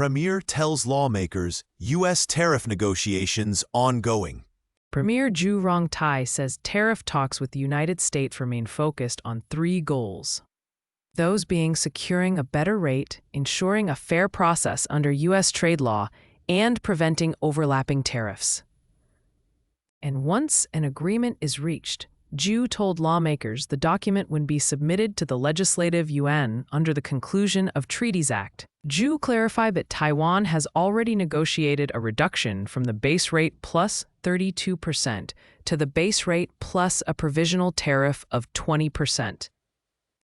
Premier tells lawmakers U.S. tariff negotiations ongoing. Premier Zhu Rongtai says tariff talks with the United States remain focused on 3 goals. Those being securing a better rate, ensuring a fair process under U.S. trade law, and preventing overlapping tariffs. And once an agreement is reached, Zhu told lawmakers the document would be submitted to the Legislative Yuan under the Conclusion of Treaties Act. Zhu clarified that Taiwan has already negotiated a reduction from the base rate plus 32% to the base rate plus a provisional tariff of 20%.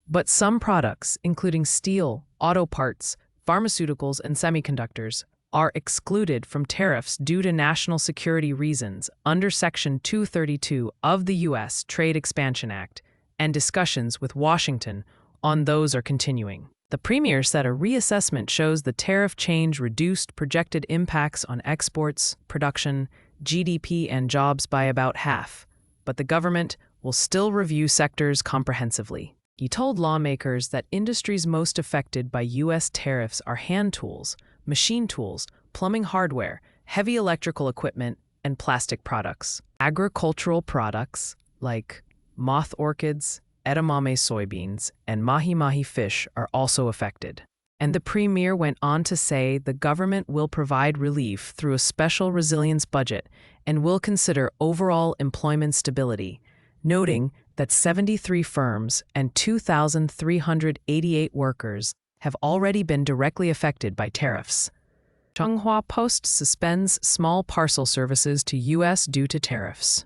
But some products, including steel, auto parts, pharmaceuticals, and semiconductors, are excluded from tariffs due to national security reasons under Section 232 of the U.S. Trade Expansion Act, and discussions with Washington on those are continuing. The Premier said a reassessment shows the tariff change reduced projected impacts on exports, production, GDP, and jobs by about half, but the government will still review sectors comprehensively. He told lawmakers that industries most affected by U.S. tariffs are hand tools, machine tools, plumbing hardware, heavy electrical equipment, and plastic products. Agricultural products like moth orchids, edamame soybeans, and mahi-mahi fish are also affected. And the Premier went on to say the government will provide relief through a special resilience budget and will consider overall employment stability, noting that 73 firms and 2,388 workers have already been directly affected by tariffs. Zhonghua Post suspends small parcel services to U.S. due to tariffs.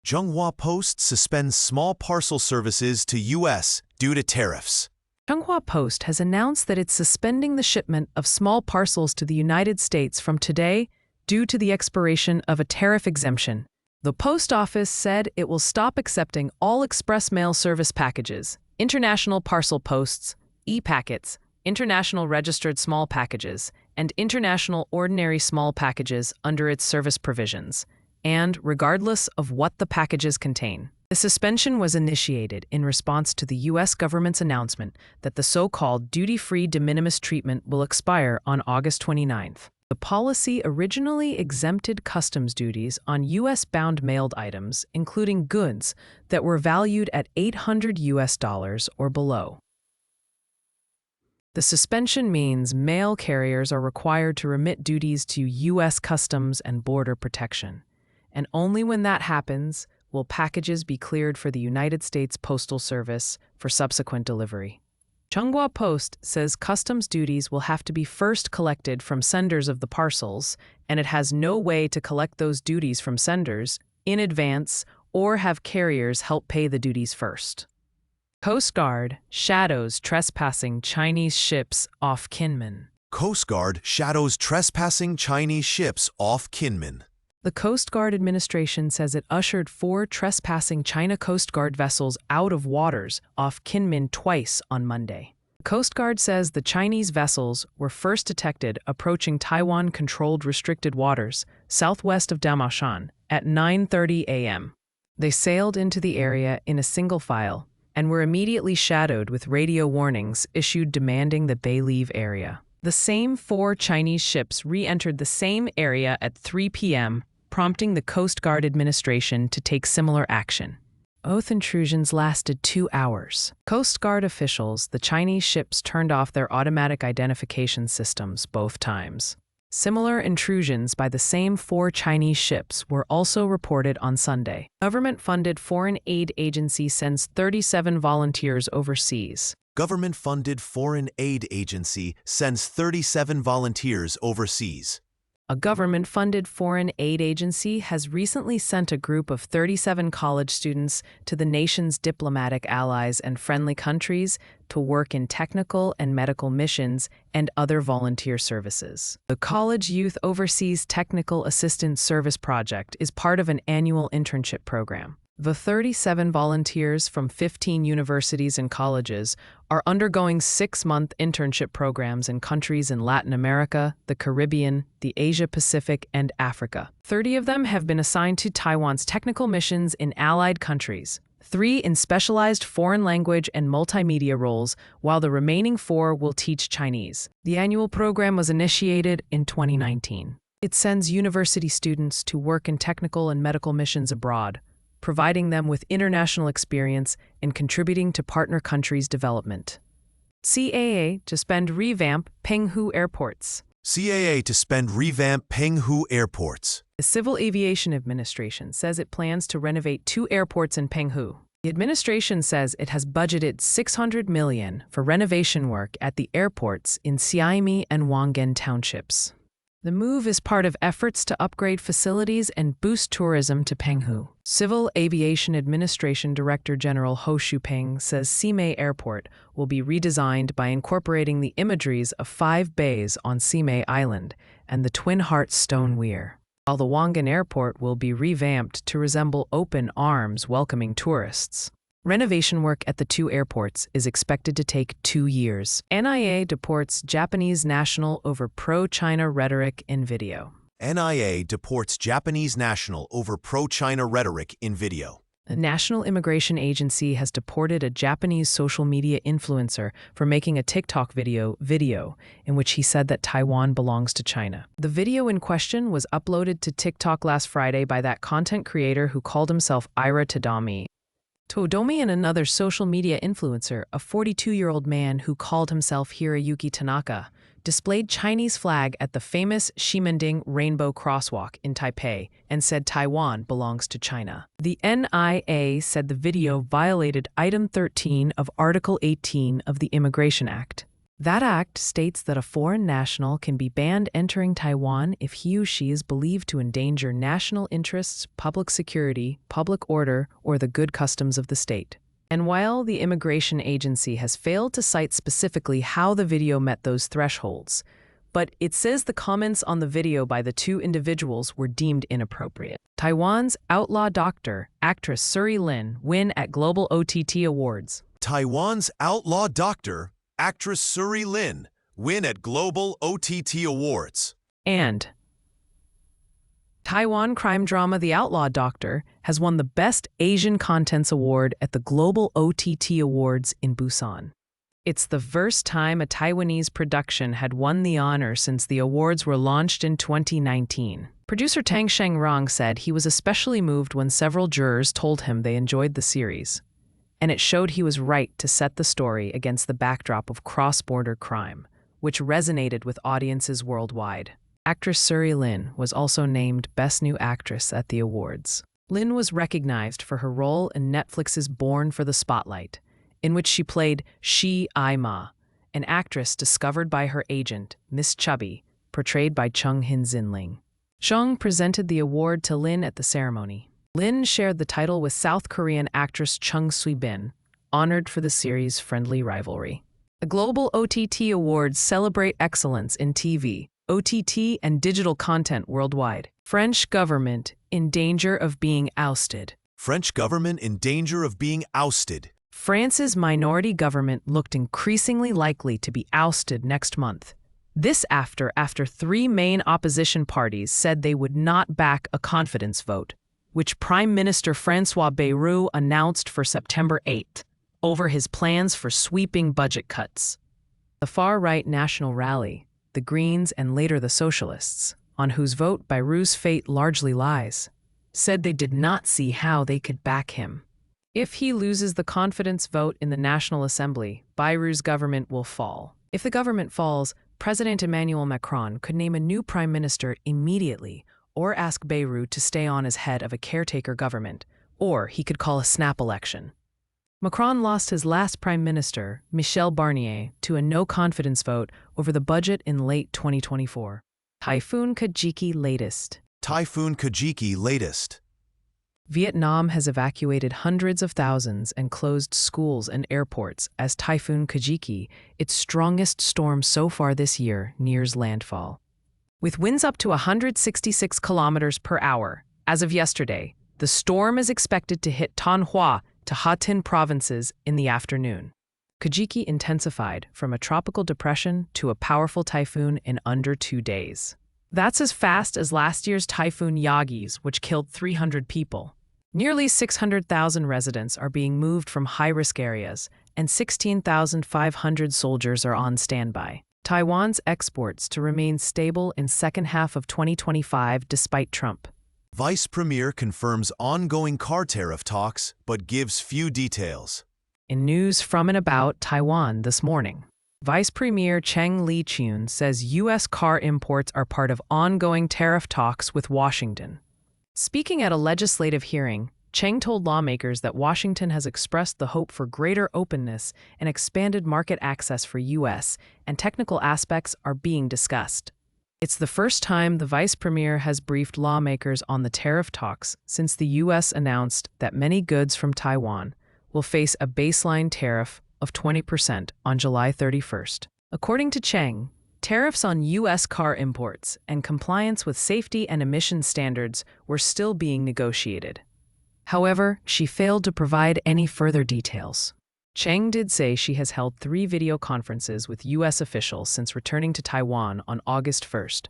Zhonghua Post suspends small parcel services to U.S. due to tariffs. Zhonghua Post has announced that it's suspending the shipment of small parcels to the United States from today due to the expiration of a tariff exemption. The post office said it will stop accepting all express mail service packages, international parcel posts, e-packets, international registered small packages, and international ordinary small packages under its service provisions, and regardless of what the packages contain. The suspension was initiated in response to the U.S. government's announcement that the so-called duty-free de minimis treatment will expire on August 29th. The policy originally exempted customs duties on U.S.-bound mailed items, including goods that were valued at $800 or below. The suspension means mail carriers are required to remit duties to U.S. Customs and Border Protection, and only when that happens will packages be cleared for the United States Postal Service for subsequent delivery. Zhonghua Post says customs duties will have to be first collected from senders of the parcels, and it has no way to collect those duties from senders in advance or have carriers help pay the duties first. Coast Guard shadows trespassing Chinese ships off Kinmen. Coast Guard shadows trespassing Chinese ships off Kinmen. The Coast Guard administration says it ushered 4 trespassing China Coast Guard vessels out of waters off Kinmen twice on Monday. The Coast Guard says the Chinese vessels were first detected approaching Taiwan-controlled restricted waters southwest of Damashan at 9:30 a.m. They sailed into the area in a single file and were immediately shadowed with radio warnings issued demanding that they leave area. The same 4 Chinese ships re-entered the same area at 3 p.m., prompting the Coast Guard administration to take similar action. Both intrusions lasted 2 hours. Coast Guard officials, the Chinese ships turned off their automatic identification systems both times. Similar intrusions by the same 4 Chinese ships were also reported on Sunday. Government-funded foreign aid agency sends 37 volunteers overseas. Government-funded foreign aid agency sends 37 volunteers overseas. A government-funded foreign aid agency has recently sent a group of 37 college students to the nation's diplomatic allies and friendly countries to work in technical and medical missions and other volunteer services. The College Youth Overseas Technical Assistance Service Project is part of an annual internship program. The 37 volunteers from 15 universities and colleges are undergoing 6-month internship programs in countries in Latin America, the Caribbean, the Asia-Pacific, and Africa. 30 of them have been assigned to Taiwan's technical missions in allied countries. 3 in specialized foreign language and multimedia roles, while the remaining 4 will teach Chinese. The annual program was initiated in 2019. It sends university students to work in technical and medical missions abroad, providing them with international experience and contributing to partner countries' development. CAA to spend revamp Penghu airports. CAA to spend revamp Penghu airports. The Civil Aviation Administration says it plans to renovate 2 airports in Penghu. The administration says it has budgeted $600 million for renovation work at the airports in Xiaimi and Wangen townships. The move is part of efforts to upgrade facilities and boost tourism to Penghu. Civil Aviation Administration Director General Ho Shupeng says Simei Airport will be redesigned by incorporating the imageries of 5 bays on Simei Island and the Twin Hearts Stone Weir, while the Wangen Airport will be revamped to resemble open arms welcoming tourists. Renovation work at the 2 airports is expected to take 2 years. NIA deports Japanese national over pro-China rhetoric in video. NIA deports Japanese national over pro-China rhetoric in video. The National Immigration Agency has deported a Japanese social media influencer for making a TikTok video in which he said that Taiwan belongs to China. The video in question was uploaded to TikTok last Friday by that content creator who called himself Ira Tadami. Todomi and another social media influencer, a 42-year-old man who called himself Hiroyuki Tanaka, displayed Chinese flag at the famous Ximending Rainbow Crosswalk in Taipei and said Taiwan belongs to China. The NIA said the video violated Item 13 of Article 18 of the Immigration Act. That act states that a foreign national can be banned entering Taiwan if he or she is believed to endanger national interests, public security, public order, or the good customs of the state. And while the immigration agency has failed to cite specifically how the video met those thresholds, but it says the comments on the video by the 2 individuals were deemed inappropriate. Taiwan's outlaw doctor, actress Suri Lin, win at Global OTT Awards. Taiwan's outlaw doctor, actress Suri Lin, win at Global OTT Awards. And Taiwan crime drama The Outlaw Doctor has won the Best Asian Contents Award at the Global OTT Awards in Busan. It's the first time a Taiwanese production had won the honor since the awards were launched in 2019. Producer Tang Shengrong said he was especially moved when several jurors told him they enjoyed the series, and it showed he was right to set the story against the backdrop of cross-border crime, which resonated with audiences worldwide. Actress Suri Lin was also named Best New Actress at the awards. Lin was recognized for her role in Netflix's Born for the Spotlight, in which she played Shi Ai-ma, an actress discovered by her agent, Miss Chubby, portrayed by Chung Hin-Zinling. Chung presented the award to Lin at the ceremony. Lin shared the title with South Korean actress Chung Sui-bin, honored for the series' friendly rivalry. The Global OTT Awards celebrate excellence in TV, OTT, and digital content worldwide. French government in danger of being ousted. French government in danger of being ousted. France's minority government looked increasingly likely to be ousted next month. This after 3 main opposition parties said they would not back a confidence vote, which Prime Minister François Bayrou announced for September 8th, over his plans for sweeping budget cuts. The far-right National Rally, the Greens and later the Socialists, on whose vote Bayrou's fate largely lies, said they did not see how they could back him. If he loses the confidence vote in the National Assembly, Bayrou's government will fall. If the government falls, President Emmanuel Macron could name a new prime minister immediately or ask Bayrou to stay on as head of a caretaker government, or he could call a snap election. Macron lost his last prime minister, Michel Barnier, to a no-confidence vote over the budget in late 2024. Typhoon Kajiki latest. Typhoon Kajiki latest. Vietnam has evacuated hundreds of thousands and closed schools and airports as Typhoon Kajiki, its strongest storm so far this year, nears landfall. With winds up to 166 kilometers per hour, as of yesterday, the storm is expected to hit Thanh Hoa to Ha Tinh provinces in the afternoon. Kajiki intensified from a tropical depression to a powerful typhoon in under 2 days. That's as fast as last year's Typhoon Yagis, which killed 300 people. Nearly 600,000 residents are being moved from high-risk areas, and 16,500 soldiers are on standby. Taiwan's exports to remain stable in second half of 2025 despite Trump. Vice Premier confirms ongoing car tariff talks, but gives few details. In news from and about Taiwan this morning, Vice Premier Cheng Li-chun says U.S. car imports are part of ongoing tariff talks with Washington. Speaking at a legislative hearing, Cheng told lawmakers that Washington has expressed the hope for greater openness and expanded market access for U.S., and technical aspects are being discussed. It's the first time the vice premier has briefed lawmakers on the tariff talks since the U.S. announced that many goods from Taiwan will face a baseline tariff of 20% on July 31st. According to Cheng, tariffs on U.S. car imports and compliance with safety and emissions standards were still being negotiated. However, she failed to provide any further details. Cheng did say she has held 3 video conferences with U.S. officials since returning to Taiwan on August 1st,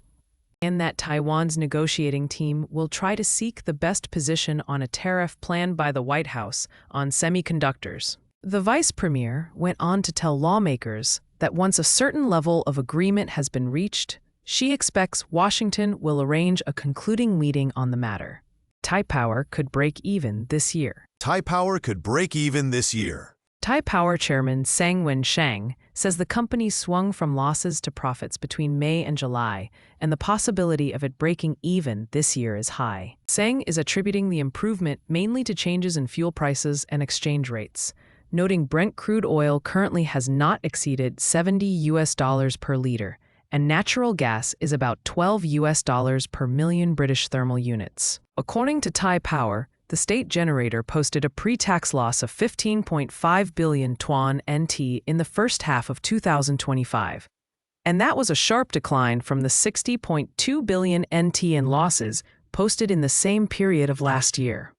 and that Taiwan's negotiating team will try to seek the best position on a tariff planned by the White House on semiconductors. The vice premier went on to tell lawmakers that once a certain level of agreement has been reached, she expects Washington will arrange a concluding meeting on the matter. Taipower could break even this year. Taipower could break even this year. Taipower chairman Sang-Wen Shang says the company swung from losses to profits between May and July, and the possibility of it breaking even this year is high. Sang is attributing the improvement mainly to changes in fuel prices and exchange rates, noting Brent crude oil currently has not exceeded $70 per liter, and natural gas is about $12 per million British thermal units. According to Taipower, the state generator posted a pre-tax loss of 15.5 billion tuan NT in the first half of 2025, and that was a sharp decline from the 60.2 billion NT in losses posted in the same period of last year.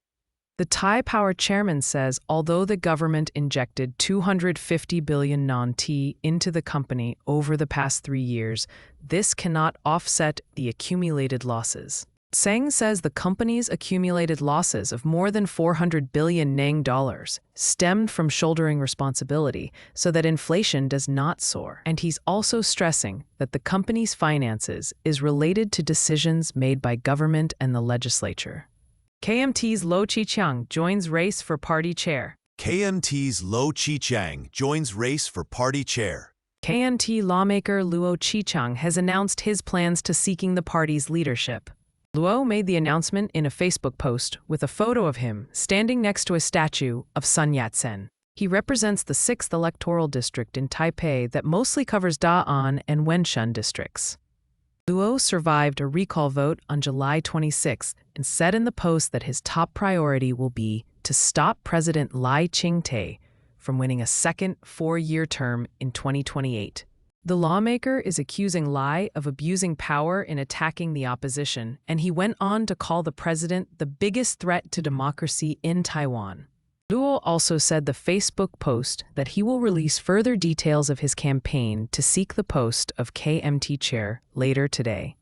The Taipower chairman says although the government injected 250 billion NT into the company over the past 3 years, this cannot offset the accumulated losses. Sang says the company's accumulated losses of more than 400 billion Nang dollars stemmed from shouldering responsibility so that inflation does not soar. And he's also stressing that the company's finances is related to decisions made by government and the legislature. KMT's Lo Chi-chiang joins race for party chair. KMT's Lo Chi-chiang joins race for party chair. KMT lawmaker Luo Chi-chiang has announced his plans to seeking the party's leadership. Luo made the announcement in a Facebook post with a photo of him standing next to a statue of Sun Yat-sen. He represents the 6th electoral district in Taipei that mostly covers Da'an and Wenshun districts. Luo survived a recall vote on July 26 and said in the post that his top priority will be to stop President Lai Ching-te from winning a second 4-year term in 2028. The lawmaker is accusing Lai of abusing power in attacking the opposition, and he went on to call the president the biggest threat to democracy in Taiwan. Luo also said the Facebook post that he will release further details of his campaign to seek the post of KMT chair later today.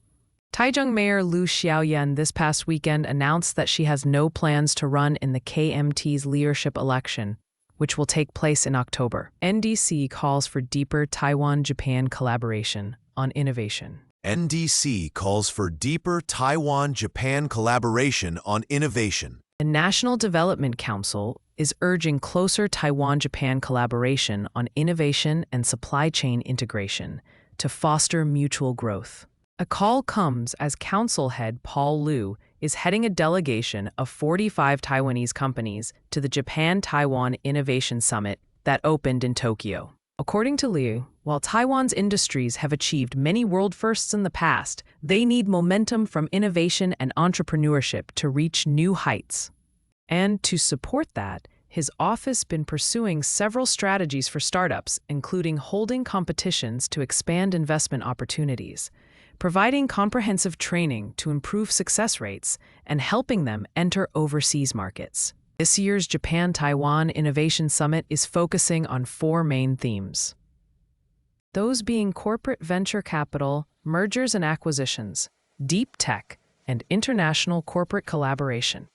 Taichung Mayor Liu Xiaoyan this past weekend announced that she has no plans to run in the KMT's leadership election, which will take place in October. NDC calls for deeper Taiwan-Japan collaboration on innovation. NDC calls for deeper Taiwan-Japan collaboration on innovation. The National Development Council is urging closer Taiwan-Japan collaboration on innovation and supply chain integration to foster mutual growth. A call comes as Council head Paul Liu is heading a delegation of 45 Taiwanese companies to the Japan-Taiwan Innovation Summit that opened in Tokyo. According to Liu, while Taiwan's industries have achieved many world firsts in the past, they need momentum from innovation and entrepreneurship to reach new heights. And to support that, his office has been pursuing several strategies for startups, including holding competitions to expand investment opportunities, providing comprehensive training to improve success rates, and helping them enter overseas markets. This year's Japan-Taiwan Innovation Summit is focusing on 4 main themes. Those being corporate venture capital, mergers and acquisitions, deep tech, and international corporate collaboration.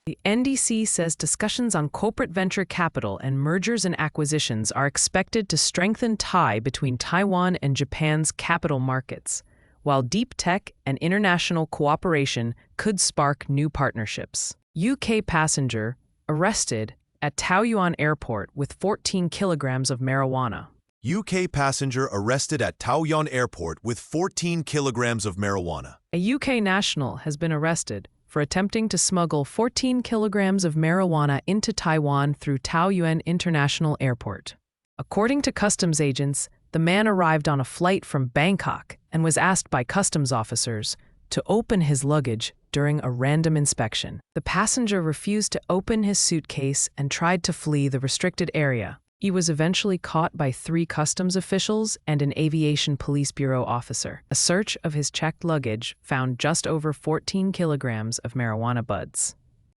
The NDC says discussions on corporate venture capital and mergers and acquisitions are expected to strengthen tie between Taiwan and Japan's capital markets, while deep tech and international cooperation could spark new partnerships. UK passenger arrested at Taoyuan Airport with 14 kilograms of marijuana. UK passenger arrested at Taoyuan Airport with 14 kilograms of marijuana. A UK national has been arrested for attempting to smuggle 14 kilograms of marijuana into Taiwan through Taoyuan International Airport. According to customs agents, the man arrived on a flight from Bangkok and was asked by customs officers to open his luggage during a random inspection. The passenger refused to open his suitcase and tried to flee the restricted area. He was eventually caught by 3 customs officials and an aviation police bureau officer. A search of his checked luggage found just over 14 kilograms of marijuana buds.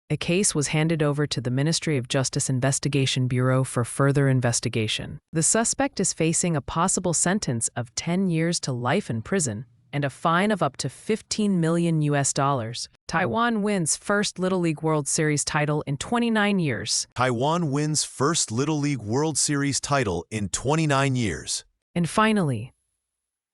A case was handed over to the Ministry of Justice Investigation Bureau for further investigation. The suspect is facing a possible sentence of 10 years to life in prison and a fine of up to $15 million. Taiwan wins first Little League World Series title in 29 years. Taiwan wins first Little League World Series title in 29 years. And finally,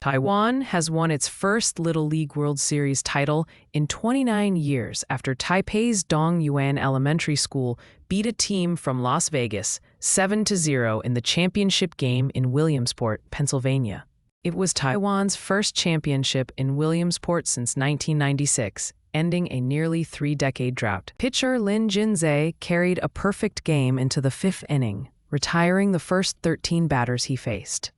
Taiwan has won its first Little League World Series title in 29 years after Taipei's Dong Yuan Elementary School beat a team from Las Vegas 7-0 in the championship game in Williamsport, Pennsylvania. It was Taiwan's first championship in Williamsport since 1996, ending a nearly 3-decade drought. Pitcher Lin Jinzhe carried a perfect game into the 5th inning, retiring the first 13 batters he faced.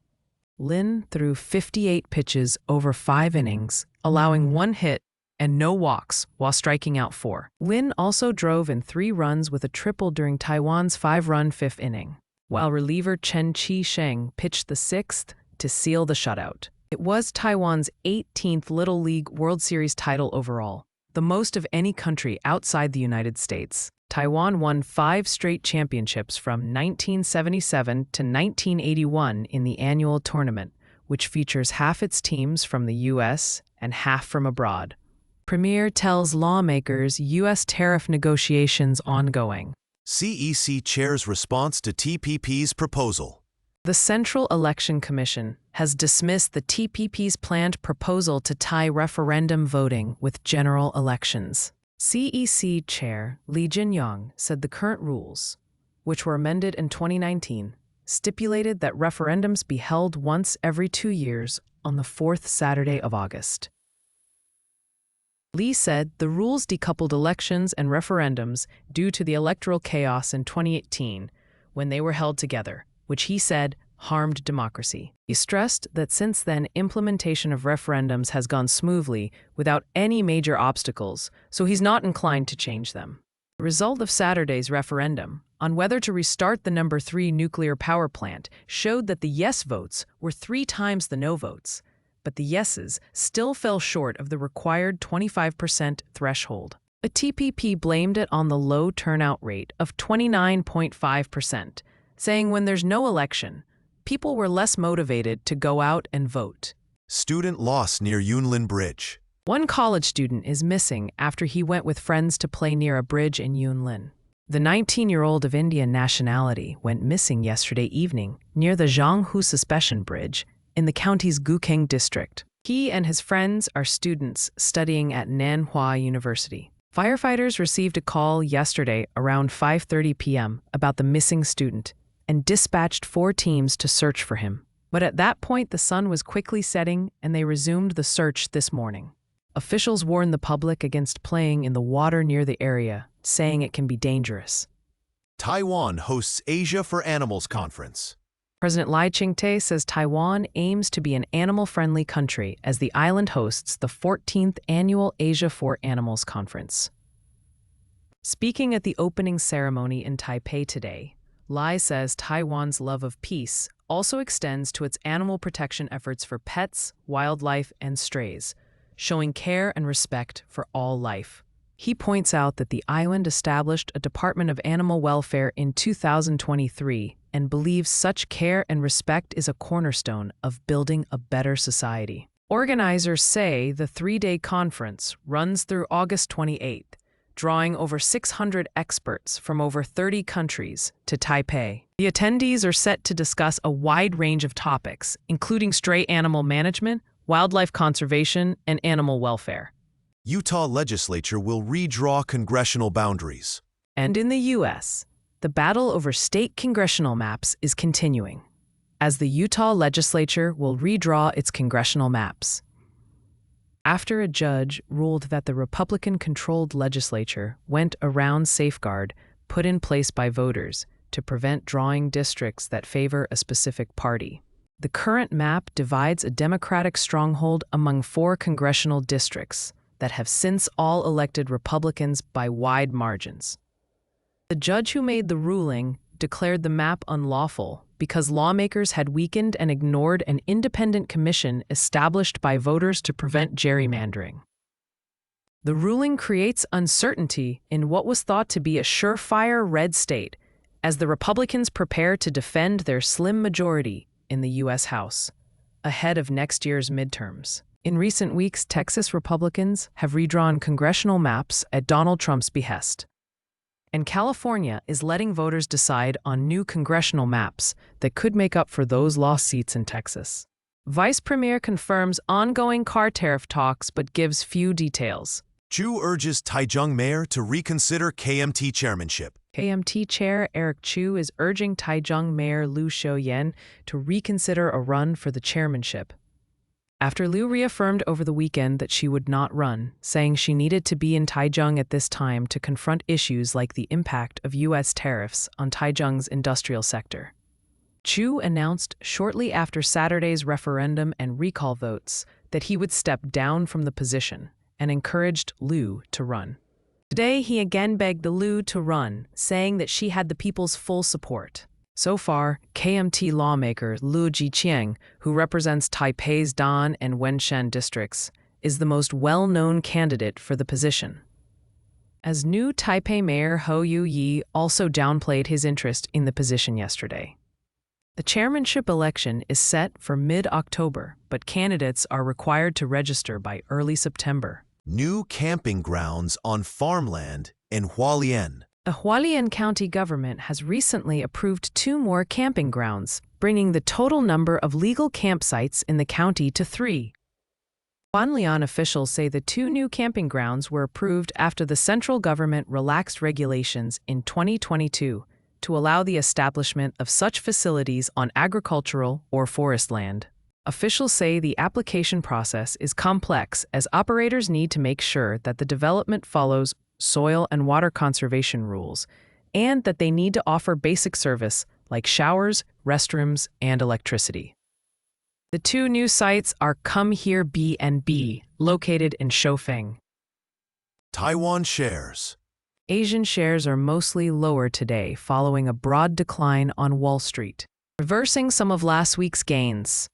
Lin threw 58 pitches over 5 innings, allowing 1 hit and no walks while striking out 4. Lin also drove in 3 runs with a triple during Taiwan's 5-run 5th inning, while reliever Chen Qi-sheng pitched the 6th to seal the shutout. It was Taiwan's 18th Little League World Series title overall, the most of any country outside the United States. Taiwan won 5 straight championships from 1977 to 1981 in the annual tournament, which features half its teams from the U.S. and half from abroad. Premier tells lawmakers U.S. tariff negotiations ongoing. CEC chair's response to TPP's proposal. The Central Election Commission has dismissed the TPP's planned proposal to tie referendum voting with general elections. CEC Chair Li Jinyang said the current rules, which were amended in 2019, stipulated that referendums be held once every 2 years on the 4th Saturday of August. Li said the rules decoupled elections and referendums due to the electoral chaos in 2018 when they were held together, which he said harmed democracy. He stressed that since then, implementation of referendums has gone smoothly without any major obstacles, so he's not inclined to change them. The result of Saturday's referendum on whether to restart the No. 3 nuclear power plant showed that the yes votes were 3 times the no votes, but the yeses still fell short of the required 25% threshold. A TPP blamed it on the low turnout rate of 29.5%, saying when there's no election, people were less motivated to go out and vote. Student lost near Yunlin Bridge. One college student is missing after he went with friends to play near a bridge in Yunlin. The 19-year-old of Indian nationality went missing yesterday evening near the Zhanghu Suspension Bridge in the county's Guqing district. He and his friends are students studying at Nanhua University. Firefighters received a call yesterday around 5:30 p.m. about the missing student and dispatched 4 teams to search for him. But at that point, the sun was quickly setting and they resumed the search this morning. Officials warned the public against playing in the water near the area, saying it can be dangerous. Taiwan hosts Asia for Animals Conference. President Lai Ching-te says Taiwan aims to be an animal-friendly country as the island hosts the 14th Annual Asia for Animals Conference. Speaking at the opening ceremony in Taipei today, Lai says Taiwan's love of peace also extends to its animal protection efforts for pets, wildlife, and strays, showing care and respect for all life. He points out that the island established a Department of Animal Welfare in 2023 and believes such care and respect is a cornerstone of building a better society. Organizers say the 3-day conference runs through August 28th, drawing over 600 experts from over 30 countries to Taipei. The attendees are set to discuss a wide range of topics, including stray animal management, wildlife conservation, and animal welfare. Utah legislature will redraw congressional boundaries. And in the U.S., the battle over state congressional maps is continuing, as the Utah legislature will redraw its congressional maps. After a judge ruled that the Republican-controlled legislature went around safeguard put in place by voters to prevent drawing districts that favor a specific party. The current map divides a Democratic stronghold among 4 congressional districts that have since all elected Republicans by wide margins. The judge who made the ruling declared the map unlawful because lawmakers had weakened and ignored an independent commission established by voters to prevent gerrymandering. The ruling creates uncertainty in what was thought to be a surefire red state as the Republicans prepare to defend their slim majority in the U.S. House, ahead of next year's midterms. In recent weeks, Texas Republicans have redrawn congressional maps at Donald Trump's behest. And California is letting voters decide on new congressional maps that could make up for those lost seats in Texas. Vice Premier confirms ongoing car tariff talks but gives few details. Chu urges Taichung mayor to reconsider KMT chairmanship. KMT Chair Eric Chu is urging Taichung Mayor Liu Xiaoyan to reconsider a run for the chairmanship, after Liu reaffirmed over the weekend that she would not run, saying she needed to be in Taichung at this time to confront issues like the impact of U.S. tariffs on Taichung's industrial sector. Chu announced shortly after Saturday's referendum and recall votes that he would step down from the position and encouraged Liu to run. Today, he again begged Liu to run, saying that she had the people's full support. So far, KMT lawmaker Liu Jiqiang, who represents Taipei's Dan and Wenshan districts, is the most well-known candidate for the position. As new Taipei Mayor Hou Yu-yi also downplayed his interest in the position yesterday. The chairmanship election is set for mid-October, but candidates are required to register by early September. New camping grounds on farmland in Hualien. The Hualien County government has recently approved 2 more camping grounds, bringing the total number of legal campsites in the county to 3. Hualien officials say the 2 new camping grounds were approved after the central government relaxed regulations in 2022 to allow the establishment of such facilities on agricultural or forest land. Officials say the application process is complex as operators need to make sure that the development follows soil and water conservation rules, and that they need to offer basic service like showers, restrooms, and electricity. The 2 new sites are Come Here B&B, located in Shofeng. Taiwan shares. Asian shares are mostly lower today following a broad decline on Wall Street, reversing some of last week's gains.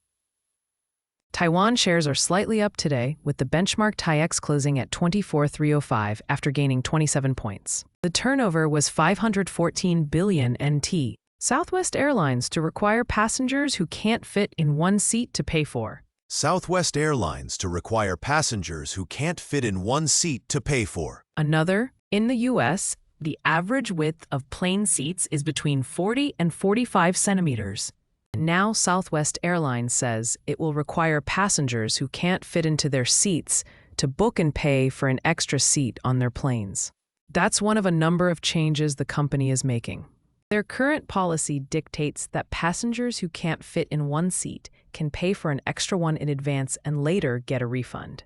Taiwan shares are slightly up today, with the benchmark TAIEX closing at 24,305 after gaining 27 points. The turnover was 514 billion NT. Southwest Airlines to require passengers who can't fit in one seat to pay for. Southwest Airlines to require passengers who can't fit in one seat to pay for. Another, in the U.S., the average width of plane seats is between 40 and 45 centimeters. Now Southwest Airlines says it will require passengers who can't fit into their seats to book and pay for an extra seat on their planes. That's one of a number of changes the company is making. Their current policy dictates that passengers who can't fit in one seat can pay for an extra one in advance and later get a refund.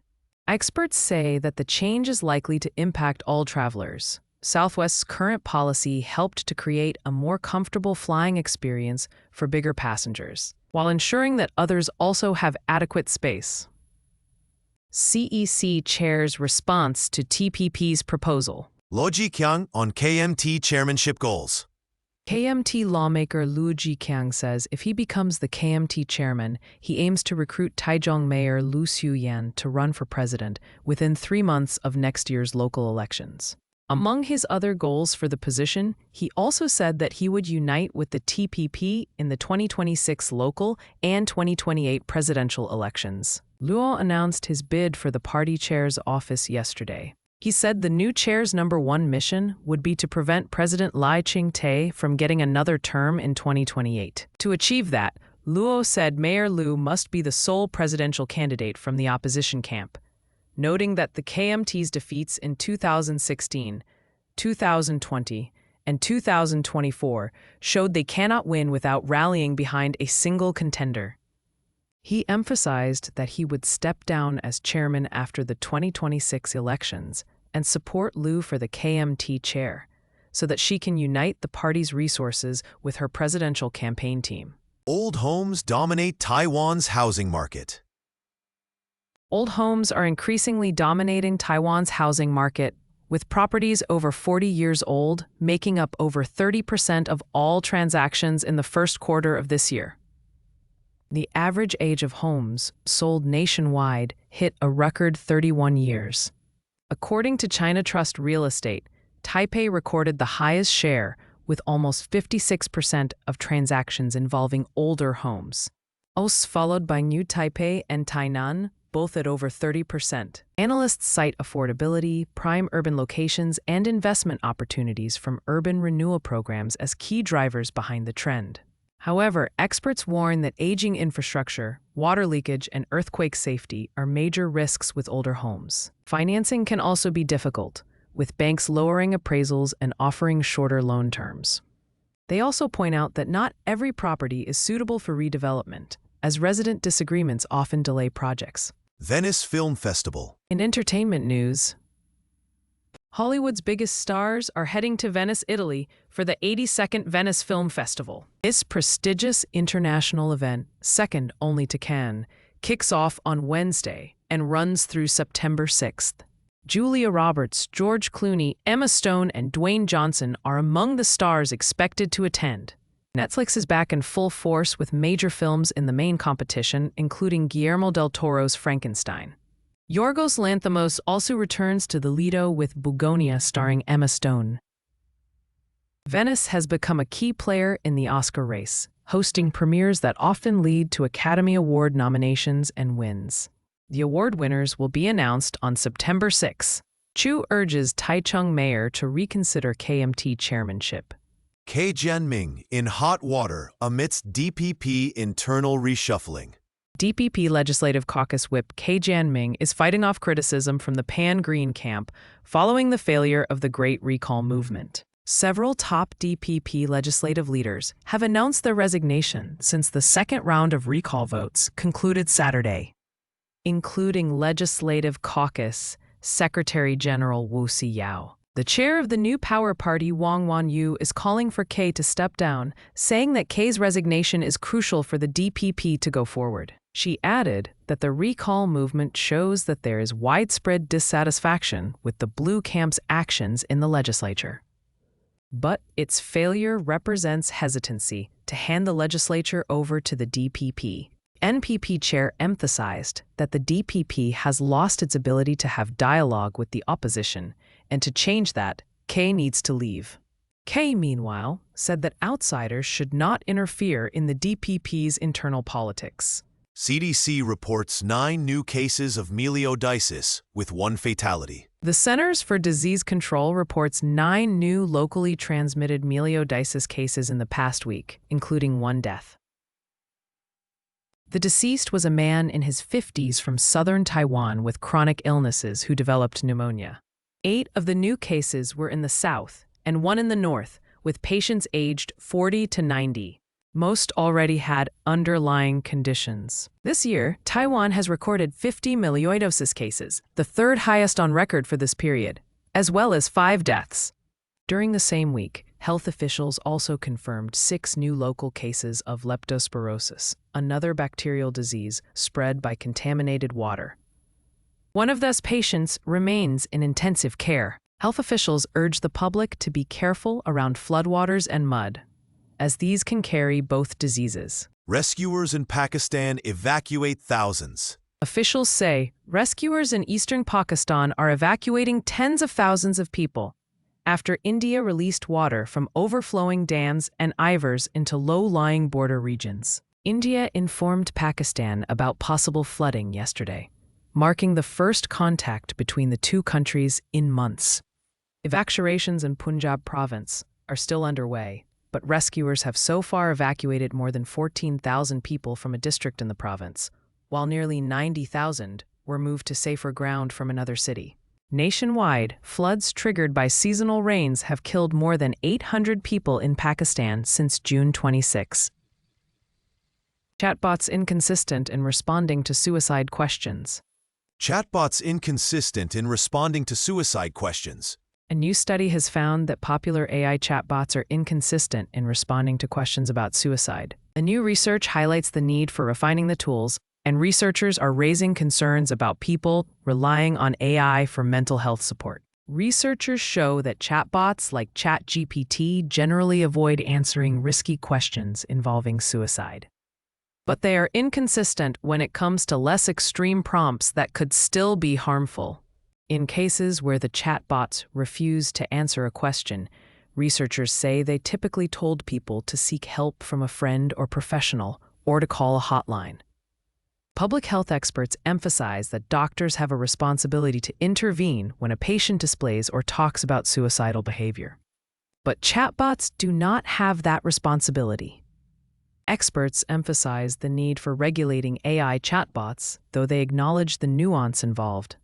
Experts say that the change is likely to impact all travelers. Southwest's current policy helped to create a more comfortable flying experience for bigger passengers, while ensuring that others also have adequate space. CEC chair's response to TPP's proposal. Luo Jiqiang on KMT chairmanship goals. KMT lawmaker Liu Jiqiang says if he becomes the KMT chairman, he aims to recruit Taichung Mayor Liu Xiaoyan to run for president within 3 months of next year's local elections. Among his other goals for the position, he also said that he would unite with the TPP in the 2026 local and 2028 presidential elections. Luo announced his bid for the party chair's office yesterday. He said the new chair's #1 mission would be to prevent President Lai Ching-te from getting another term in 2028. To achieve that, Luo said Mayor Liu must be the sole presidential candidate from the opposition camp, noting that the KMT's defeats in 2016, 2020, and 2024 showed they cannot win without rallying behind a single contender. He emphasized that he would step down as chairman after the 2026 elections and support Liu for the KMT chair, so that she can unite the party's resources with her presidential campaign team. Old homes dominate Taiwan's housing market. Old homes are increasingly dominating Taiwan's housing market, with properties over 40 years old making up over 30% of all transactions in the first quarter of this year. The average age of homes sold nationwide hit a record 31 years. According to China Trust Real Estate, Taipei recorded the highest share, with almost 56% of transactions involving older homes. Followed by New Taipei and Tainan, both at over 30%. Analysts cite affordability, prime urban locations, and investment opportunities from urban renewal programs as key drivers behind the trend. However, experts warn that aging infrastructure, water leakage, and earthquake safety are major risks with older homes. Financing can also be difficult, with banks lowering appraisals and offering shorter loan terms. They also point out that not every property is suitable for redevelopment, as resident disagreements often delay projects. Venice Film Festival. In entertainment news, Hollywood's biggest stars are heading to Venice, Italy for the 82nd Venice Film Festival. This prestigious international event, second only to Cannes, kicks off on Wednesday and runs through September 6th. Julia Roberts, George Clooney, Emma Stone, and Dwayne Johnson are among the stars expected to attend. Netflix is back in full force with major films in the main competition, including Guillermo del Toro's Frankenstein. Yorgos Lanthimos also returns to the Lido with Bugonia starring Emma Stone. Venice has become a key player in the Oscar race, hosting premieres that often lead to Academy Award nominations and wins. The award winners will be announced on September 6. Chu urges Taichung mayor to reconsider KMT chairmanship. Ke Jianming in hot water amidst DPP internal reshuffling. DPP Legislative Caucus Whip Ke Jianming is fighting off criticism from the pan-Green camp following the failure of the Great Recall movement. Several top DPP legislative leaders have announced their resignation since the second round of recall votes concluded Saturday, including Legislative Caucus Secretary General Wu Siyao. The chair of the New Power Party, Wang Wanyu, is calling for Ke to step down, saying that Ke's resignation is crucial for the DPP to go forward. She added that the recall movement shows that there is widespread dissatisfaction with the Blue camp's actions in the legislature. But its failure represents hesitancy to hand the legislature over to the DPP. NPP chair emphasized that the DPP has lost its ability to have dialogue with the opposition, and to change that, Ke needs to leave. Ke, meanwhile, said that outsiders should not interfere in the DPP's internal politics. CDC reports 9 new cases of melioidosis, with 1 fatality. The Centers for Disease Control reports 9 new locally transmitted melioidosis cases in the past week, including 1 death. The deceased was a man in his 50s from southern Taiwan with chronic illnesses who developed pneumonia. 8 of the new cases were in the south and 1 in the north, with patients aged 40 to 90. Most already had underlying conditions. This year, Taiwan has recorded 50 melioidosis cases, the 3rd highest on record for this period, as well as 5 deaths. During the same week, health officials also confirmed 6 new local cases of leptospirosis, another bacterial disease spread by contaminated water. One of those patients remains in intensive care. Health officials urge the public to be careful around floodwaters and mud, as these can carry both diseases. Rescuers in Pakistan evacuate thousands. Officials say rescuers in eastern Pakistan are evacuating tens of thousands of people after India released water from overflowing dams and ivers into low-lying border regions. India informed Pakistan about possible flooding yesterday, marking the first contact between the two countries in months. Evacuations in Punjab province are still underway, but rescuers have so far evacuated more than 14,000 people from a district in the province, while nearly 90,000 were moved to safer ground from another city. Nationwide, floods triggered by seasonal rains have killed more than 800 people in Pakistan since June 26. Chatbots inconsistent in responding to suicide questions. Chatbots inconsistent in responding to suicide questions. A new study has found that popular AI chatbots are inconsistent in responding to questions about suicide. The new research highlights the need for refining the tools, and researchers are raising concerns about people relying on AI for mental health support. Researchers show that chatbots like ChatGPT generally avoid answering risky questions involving suicide. But they are inconsistent when it comes to less extreme prompts that could still be harmful. In cases where the chatbots refuse to answer a question, researchers say they typically told people to seek help from a friend or professional or to call a hotline. Public health experts emphasize that doctors have a responsibility to intervene when a patient displays or talks about suicidal behavior. But chatbots do not have that responsibility. Experts emphasize the need for regulating AI chatbots, though they acknowledge the nuance involved.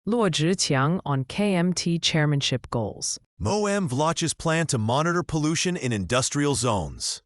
Luo Zhiqiang on KMT chairmanship goals. Moem Vlach's plan to monitor pollution in industrial zones.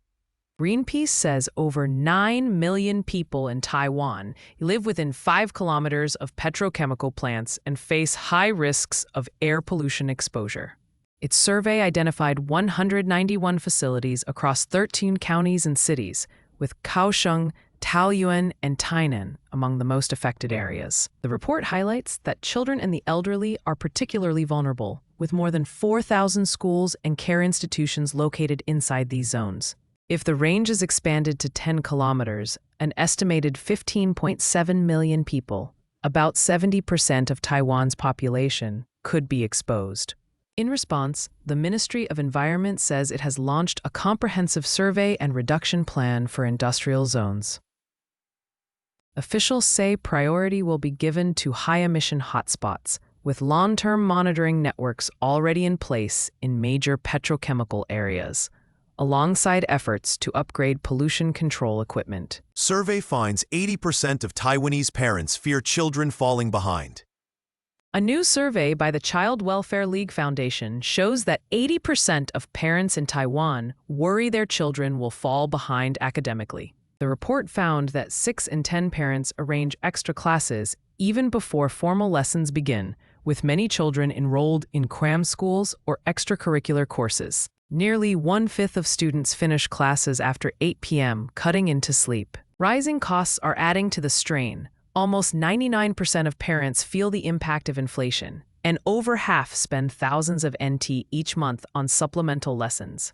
Greenpeace says over 9 million people in Taiwan live within 5 kilometers of petrochemical plants and face high risks of air pollution exposure. Its survey identified 191 facilities across 13 counties and cities, with Kaohsiung, Taoyuan, and Tainan among the most affected areas. The report highlights that children and the elderly are particularly vulnerable, with more than 4,000 schools and care institutions located inside these zones. If the range is expanded to 10 kilometers, an estimated 15.7 million people, about 70% of Taiwan's population, could be exposed. In response, the Ministry of Environment says it has launched a comprehensive survey and reduction plan for industrial zones. Officials say priority will be given to high-emission hotspots, with long-term monitoring networks already in place in major petrochemical areas, alongside efforts to upgrade pollution control equipment. Survey finds 80% of Taiwanese parents fear children falling behind. A new survey by the Child Welfare League Foundation shows that 80% of parents in Taiwan worry their children will fall behind academically. The report found that 6 in 10 parents arrange extra classes even before formal lessons begin, with many children enrolled in cram schools or extracurricular courses. Nearly 1/5 of students finish classes after 8 p.m., cutting into sleep. Rising costs are adding to the strain. Almost 99% of parents feel the impact of inflation, and over half spend thousands of NT each month on supplemental lessons.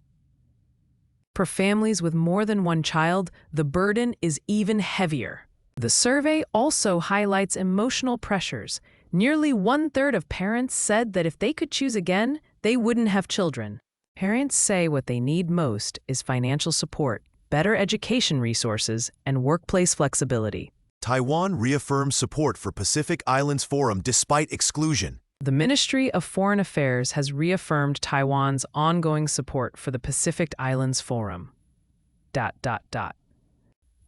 For families with more than one child, the burden is even heavier. The survey also highlights emotional pressures. Nearly 1/3 of parents said that if they could choose again, they wouldn't have children. Parents say what they need most is financial support, better education resources, and workplace flexibility. Taiwan reaffirms support for Pacific Islands Forum despite exclusion. The Ministry of Foreign Affairs has reaffirmed Taiwan's ongoing support for the Pacific Islands Forum.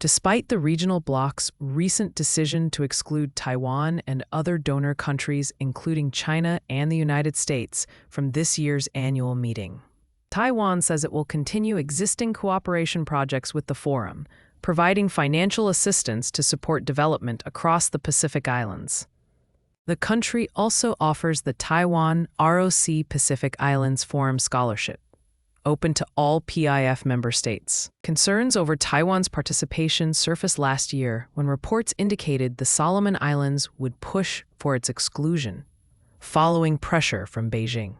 Despite the regional bloc's recent decision to exclude Taiwan and other donor countries, including China and the United States, from this year's annual meeting, Taiwan says it will continue existing cooperation projects with the forum, providing financial assistance to support development across the Pacific Islands. The country also offers the Taiwan ROC Pacific Islands Forum Scholarship, open to all PIF member states. Concerns over Taiwan's participation surfaced last year when reports indicated the Solomon Islands would push for its exclusion, following pressure from Beijing.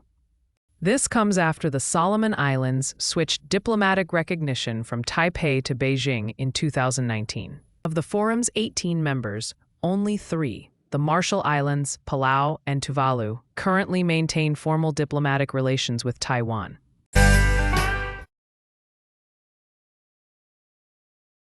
This comes after the Solomon Islands switched diplomatic recognition from Taipei to Beijing in 2019. Of the forum's 18 members, only 3, the Marshall Islands, Palau, and Tuvalu, currently maintain formal diplomatic relations with Taiwan.